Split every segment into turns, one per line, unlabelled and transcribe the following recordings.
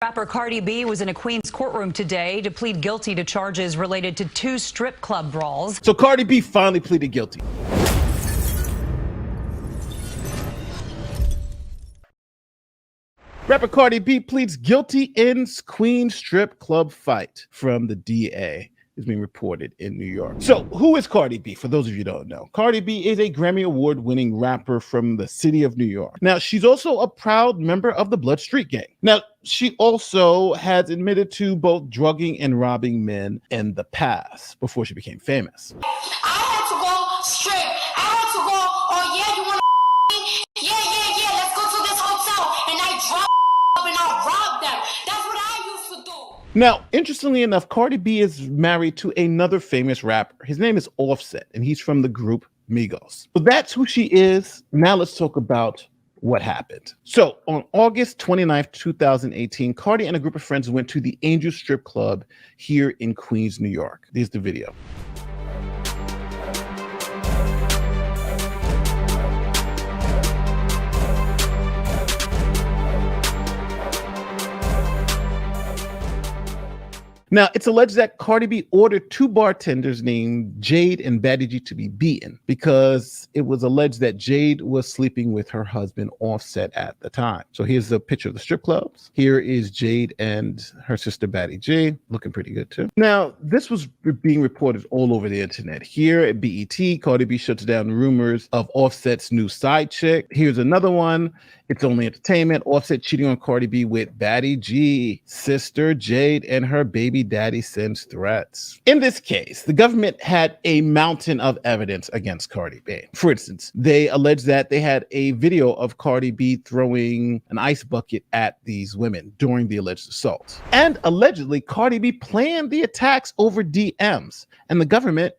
Rapper Cardi B was in a Queens courtroom today to plead guilty to charges related to 2 strip club brawls.
So Cardi B finally pleaded guilty. Rapper Cardi B pleads guilty in Queens strip club fight from the DA. Is being reported in New York. So who is Cardi B? For those of you who don't know, Cardi B is a Grammy Award winning rapper from the city of New York. Now, she's also a proud member of the Blood Street Gang. Now, she also has admitted to both drugging and robbing men in the past before she became famous.
I had to go strip. I had to go, oh yeah, you want to yeah, let's go to this hotel. And I drop and I rob them. That's what I used to do.
Now, interestingly enough, Cardi B is married to another famous rapper. His name is Offset, and he's from the group Migos. So that's who she is. Now let's talk about what happened. So on August 29th, 2018, Cardi and a group of friends went to the Angel Strip Club here in Queens, New York. Here's the video. Now, it's alleged that Cardi B ordered 2 bartenders named Jade and Batty G to be beaten because it was alleged that Jade was sleeping with her husband Offset at the time. So here's a picture of the strip clubs. Here is Jade and her sister Batty G, looking pretty good too. Now, this was being reported all over the internet. Here at BET, Cardi B shuts down rumors of Offset's new side chick. Here's another one. It's Only Entertainment. Offset cheating on Cardi B with Batty G. Sister Jade and her baby daddy sends threats. In this case, the government had a mountain of evidence against Cardi B. For instance, they alleged that they had a video of Cardi B throwing an ice bucket at these women during the alleged assault. And allegedly, Cardi B planned the attacks over DMs, and the government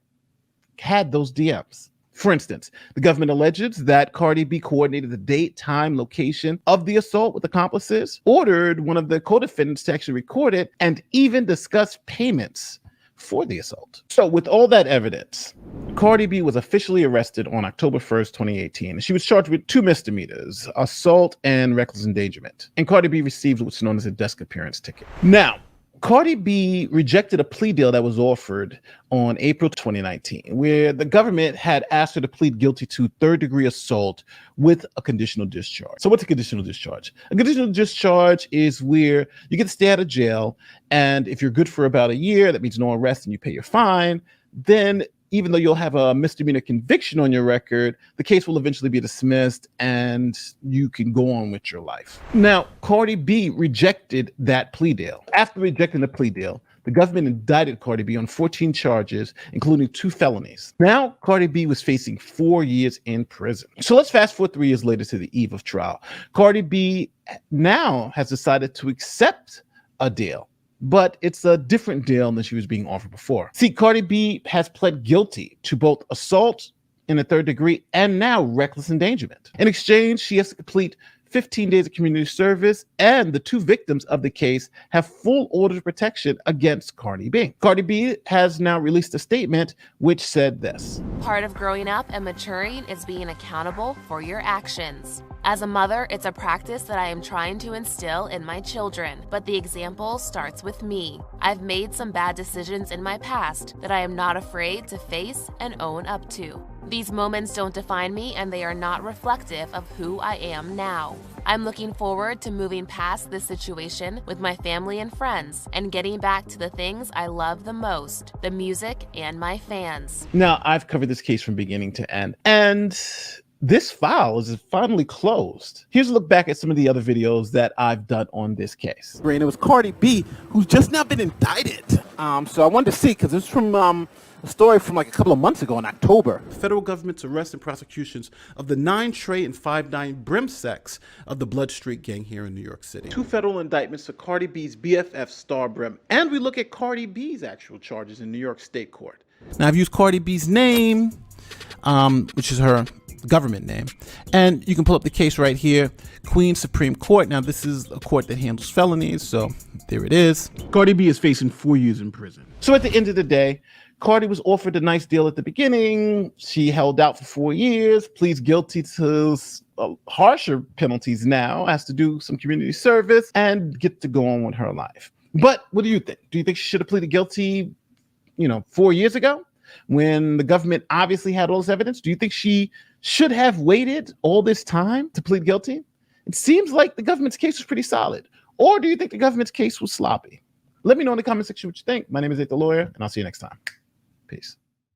had those DMs. For instance, the government alleges that Cardi B coordinated the date, time, location of the assault with accomplices, ordered one of the co-defendants to actually record it, and even discuss payments for the assault. So with all that evidence, Cardi B was officially arrested on October 1st, 2018. She was charged with 2 misdemeanors, assault and reckless endangerment. And Cardi B received what's known as a desk appearance ticket. Now, Cardi B rejected a plea deal that was offered on April 2019, where the government had asked her to plead guilty to 3rd-degree assault with a conditional discharge. So what's a conditional discharge? A conditional discharge is where you get to stay out of jail, and if you're good for about a year, that means no arrest and you pay your fine, then even though you'll have a misdemeanor conviction on your record, the case will eventually be dismissed and you can go on with your life. Now, Cardi B rejected that plea deal. After rejecting the plea deal, the government indicted Cardi B on 14 charges, including 2 felonies. Now, Cardi B was facing 4 years in prison. So let's fast forward 3 years later to the eve of trial. Cardi B now has decided to accept a deal, but it's a different deal than she was being offered before. See, Cardi B has pled guilty to both assault in the 3rd degree and now reckless endangerment. In exchange, she has to complete 15 days of community service, and the 2 victims of the case have full order of protection against Cardi B. Cardi B has now released a statement which said this.
Part of growing up and maturing is being accountable for your actions. As a mother, it's a practice that I am trying to instill in my children, but the example starts with me. I've made some bad decisions in my past that I am not afraid to face and own up to. These moments don't define me, and they are not reflective of who I am now. I'm looking forward to moving past this situation with my family and friends and getting back to the things I love the most, the music and my fans.
Now, I've covered this case from beginning to end, and this file is finally closed. Here's a look back at some of the other videos that I've done on this case.
And it was Cardi B who's just now been indicted. So I wanted to see, because it's from a story from like a couple of months ago in October.
Federal government's arrest and prosecutions of the 9 Trey and 5'9" Brim sex of the Blood Street Gang here in New York City. 2 federal indictments for Cardi B's BFF Star Brim, and we look at Cardi B's actual charges in New York State Court.
Now I've used Cardi B's name, which is her government name, and you can pull up the case right here, Queens Supreme Court. Now this is a court that handles felonies, so there it is.
Cardi B is facing 4 years in prison. So at the end of the day, Cardi was offered a nice deal at the beginning. She held out for 4 years, pleads guilty to harsher penalties now, has to do some community service and get to go on with her life. But what do you think? Do you think she should have pleaded guilty, 4 years ago when the government obviously had all this evidence? Do you think she should have waited all this time to plead guilty? It seems like the government's case was pretty solid. Or do you think the government's case was sloppy? Let me know in the comment section what you think. My name is Nate the Lawyer, and I'll see you next time. Peace.